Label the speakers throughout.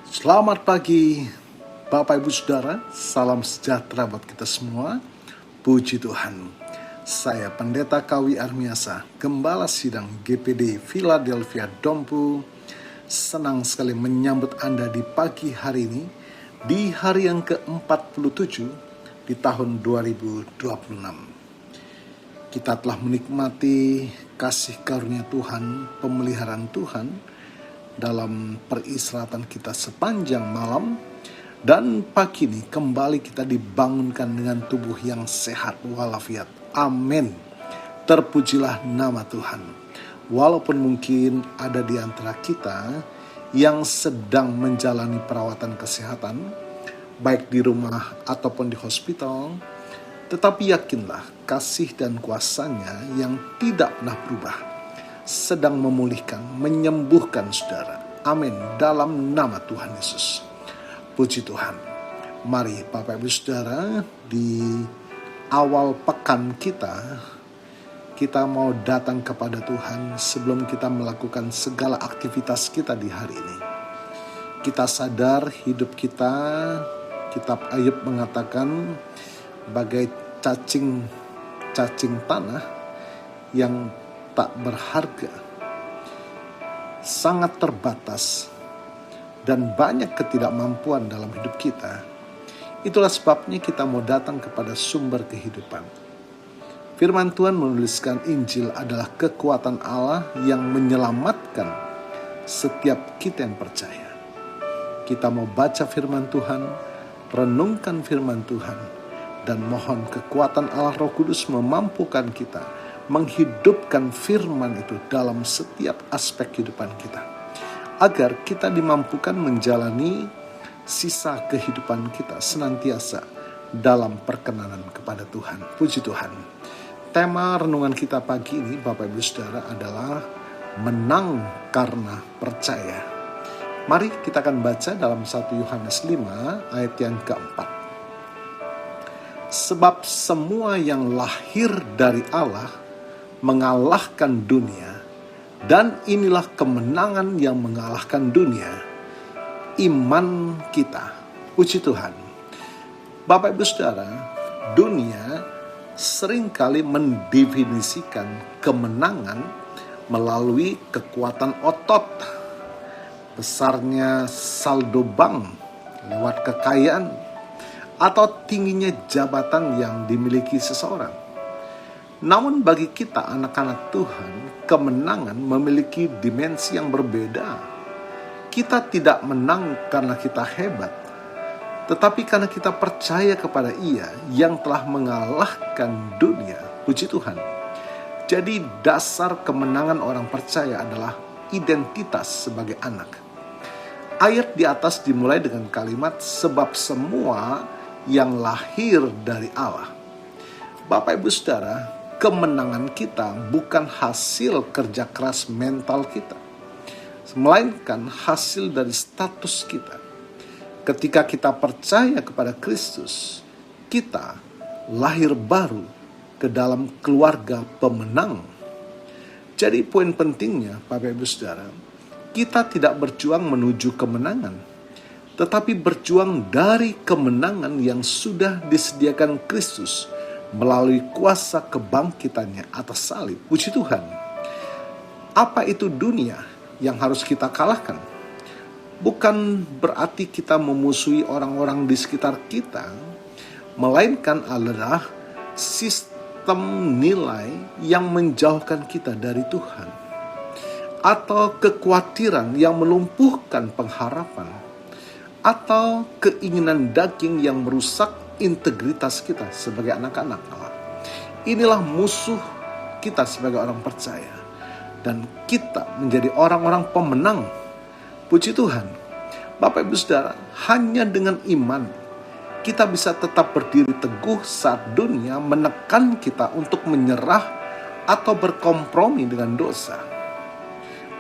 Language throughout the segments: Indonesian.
Speaker 1: Selamat pagi Bapak Ibu Saudara, salam sejahtera buat kita semua. Puji Tuhan. Saya Pendeta Kawi Armiasa, Gembala Sidang GPD Philadelphia Dompu. Senang sekali menyambut Anda di pagi hari ini, di hari yang ke-47 di tahun 2026. Kita telah menikmati kasih karunia Tuhan, pemeliharaan Tuhan dalam peristirahatan kita sepanjang malam, dan pagi ini kembali kita dibangunkan dengan tubuh yang sehat walafiat. Amin. Terpujilah nama Tuhan. Walaupun mungkin ada di antara kita yang sedang menjalani perawatan kesehatan, baik di rumah ataupun di hospital, tetapi yakinlah kasih dan kuasa-Nya yang tidak pernah berubah sedang memulihkan, menyembuhkan saudara. Amin. Dalam nama Tuhan Yesus. Puji Tuhan. Mari Bapak Ibu Saudara, di awal pekan kita mau datang kepada Tuhan sebelum kita melakukan segala aktivitas kita di hari ini. Kita sadar hidup kita, Kitab Ayub mengatakan, bagai cacing tanah yang tak berharga, sangat terbatas, dan banyak ketidakmampuan dalam hidup kita. Itulah sebabnya kita mau datang kepada sumber kehidupan. Firman Tuhan menuliskan Injil adalah kekuatan Allah yang menyelamatkan setiap kita yang percaya. Kita mau baca firman Tuhan, renungkan firman Tuhan, dan mohon kekuatan Allah Roh Kudus memampukan kita menghidupkan firman itu dalam setiap aspek kehidupan kita, agar kita dimampukan menjalani sisa kehidupan kita senantiasa dalam perkenanan kepada Tuhan. Puji Tuhan. Tema renungan kita pagi ini, Bapak Ibu Saudara, adalah menang karena percaya. Mari kita akan baca dalam 1 Yohanes 5 ayat yang keempat. Sebab semua yang lahir dari Allah mengalahkan dunia, dan inilah kemenangan yang mengalahkan dunia, iman kita. Puji Tuhan. Bapak Ibu Saudara, dunia seringkali mendefinisikan kemenangan melalui kekuatan otot, besarnya saldo bank lewat kekayaan, atau tingginya jabatan yang dimiliki seseorang. Namun bagi kita anak-anak Tuhan, kemenangan memiliki dimensi yang berbeda. Kita tidak menang karena kita hebat, tetapi karena kita percaya kepada Ia yang telah mengalahkan dunia. Puji Tuhan. Jadi dasar kemenangan orang percaya adalah identitas sebagai anak. Ayat di atas dimulai dengan kalimat sebab semua yang lahir dari Allah. Bapak Ibu Saudara, kemenangan kita bukan hasil kerja keras mental kita, melainkan hasil dari status kita. Ketika kita percaya kepada Kristus, kita lahir baru ke dalam keluarga pemenang. Jadi poin pentingnya, Bapak Ibu Saudara, kita tidak berjuang menuju kemenangan, tetapi berjuang dari kemenangan yang sudah disediakan Kristus melalui kuasa kebangkitannya atas salib. Puji Tuhan. Apa itu dunia yang harus kita kalahkan? Bukan berarti kita memusuhi orang-orang di sekitar kita, melainkan adalah sistem nilai yang menjauhkan kita dari Tuhan, atau kekhawatiran yang melumpuhkan pengharapan, atau keinginan daging yang merusak integritas kita sebagai anak-anak Allah. Inilah musuh kita sebagai orang percaya, dan kita menjadi orang-orang pemenang. Puji Tuhan. Bapak Ibu Saudara, hanya dengan iman kita bisa tetap berdiri teguh saat dunia menekan kita untuk menyerah atau berkompromi dengan dosa.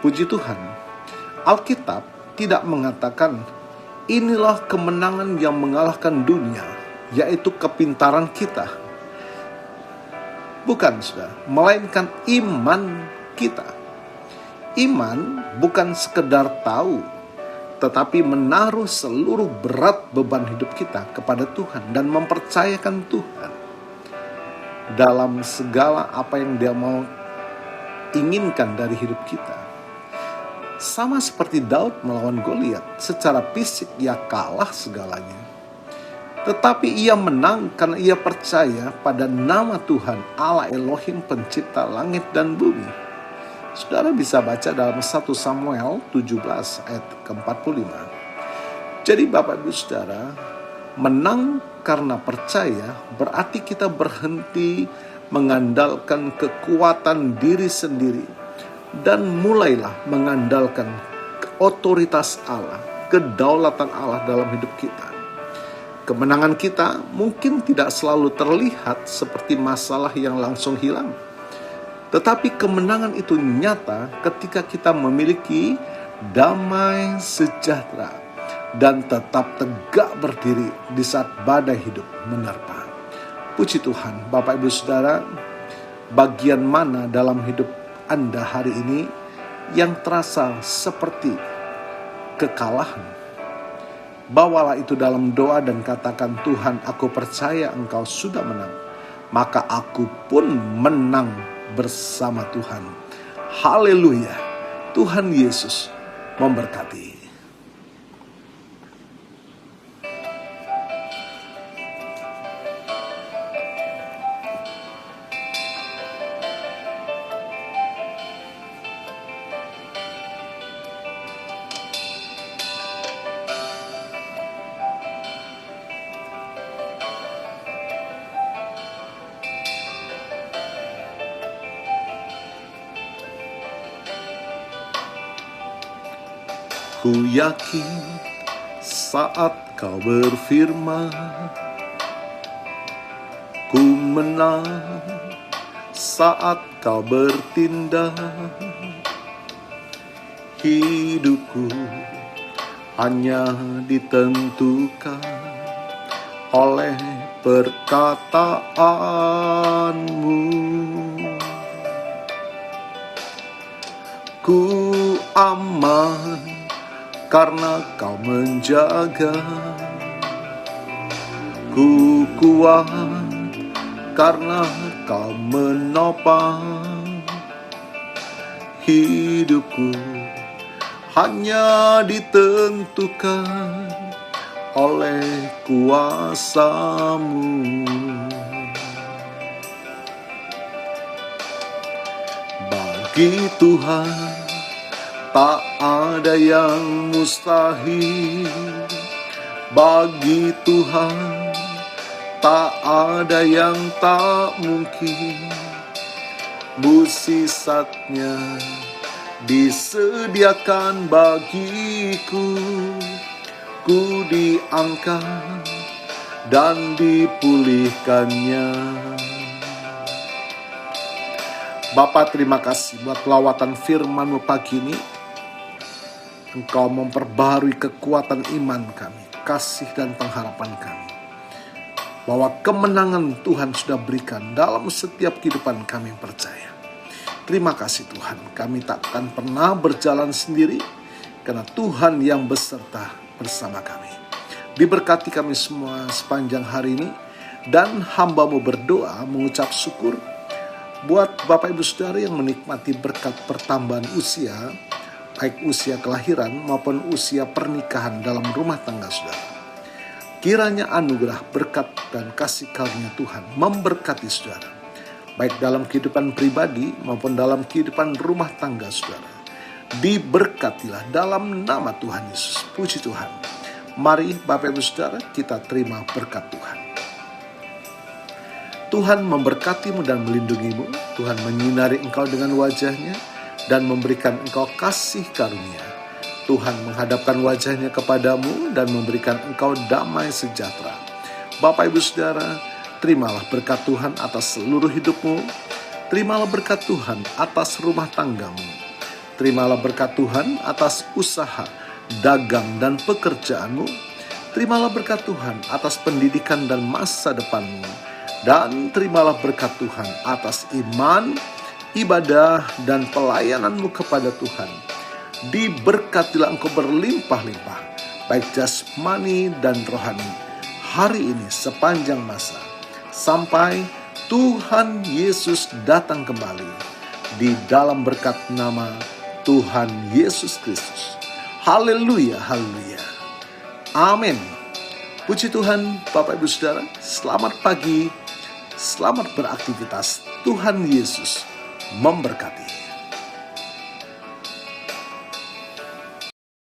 Speaker 1: Puji Tuhan. Alkitab tidak mengatakan inilah kemenangan yang mengalahkan dunia, yaitu kepintaran kita. Bukan, saudara, melainkan iman kita. Iman bukan sekedar tahu, tetapi menaruh seluruh berat beban hidup kita kepada Tuhan dan mempercayakan Tuhan dalam segala apa yang Dia mau inginkan dari hidup kita. Sama seperti Daud melawan Goliat, secara fisik ia kalah segalanya. Tetapi ia menang karena ia percaya pada nama Tuhan Allah Elohim pencipta langit dan bumi. Saudara bisa baca dalam 1 Samuel 17 ayat ke-45. Jadi Bapak Ibu Saudara, menang karena percaya berarti kita berhenti mengandalkan kekuatan diri sendiri dan mulailah mengandalkan otoritas Allah, kedaulatan Allah dalam hidup kita. Kemenangan kita mungkin tidak selalu terlihat seperti masalah yang langsung hilang. Tetapi kemenangan itu nyata ketika kita memiliki damai sejahtera dan tetap tegak berdiri di saat badai hidup menerpa. Puji Tuhan, Bapak Ibu Saudara, bagian mana dalam hidup Anda hari ini yang terasa seperti kekalahan? Bawalah itu dalam doa dan katakan, Tuhan, aku percaya Engkau sudah menang, maka aku pun menang bersama Tuhan. Haleluya. Tuhan Yesus memberkati. Ku yakin saat Kau berfirman, ku menang saat Kau bertindak. Hidupku hanya ditentukan oleh perkataanmu. Ku aman karena Kau menjaga, ku kuat karena Kau menopang. Hidupku hanya ditentukan oleh kuasa-Mu. Bagi Tuhan tak ada yang mustahil. Bagi Tuhan tak ada yang tak mungkin. Mukjizatnya disediakan bagiku. Ku diangkat dan dipulihkannya. Bapa, terima kasih buat lawatan firman-Mu pagi ini. Engkau memperbaharui kekuatan iman kami, kasih dan pengharapan kami. Bahwa kemenangan Tuhan sudah berikan dalam setiap kehidupan kami yang percaya. Terima kasih Tuhan, kami tak akan pernah berjalan sendiri, karena Tuhan yang beserta bersama kami. Diberkati kami semua sepanjang hari ini, dan hamba-Mu berdoa mengucap syukur buat Bapak Ibu Saudara yang menikmati berkat pertambahan usia, baik usia kelahiran maupun usia pernikahan dalam rumah tangga saudara. Kiranya anugerah, berkat, dan kasih karunia Tuhan memberkati saudara, baik dalam kehidupan pribadi maupun dalam kehidupan rumah tangga saudara. Diberkatilah dalam nama Tuhan Yesus. Puji Tuhan. Mari Bapak Ibu Saudara, kita terima berkat Tuhan. Tuhan memberkatimu dan melindungimu. Tuhan menyinari engkau dengan wajah-Nya dan memberikan engkau kasih karunia. Tuhan menghadapkan wajah-Nya kepadamu dan memberikan engkau damai sejahtera. Bapak Ibu Saudara, terimalah berkat Tuhan atas seluruh hidupmu. Terimalah berkat Tuhan atas rumah tanggamu. Terimalah berkat Tuhan atas usaha, dagang, dan pekerjaanmu. Terimalah berkat Tuhan atas pendidikan dan masa depanmu. Dan terimalah berkat Tuhan atas iman, ibadah, dan pelayananmu kepada Tuhan. Diberkatilah engkau berlimpah-limpah, baik jasmani dan rohani, hari ini sepanjang masa, sampai Tuhan Yesus datang kembali, di dalam berkat nama Tuhan Yesus Kristus. Haleluya, haleluya. Amin. Puji Tuhan, Bapak Ibu Saudara, selamat pagi, selamat beraktivitas. Tuhan Yesus memberkati.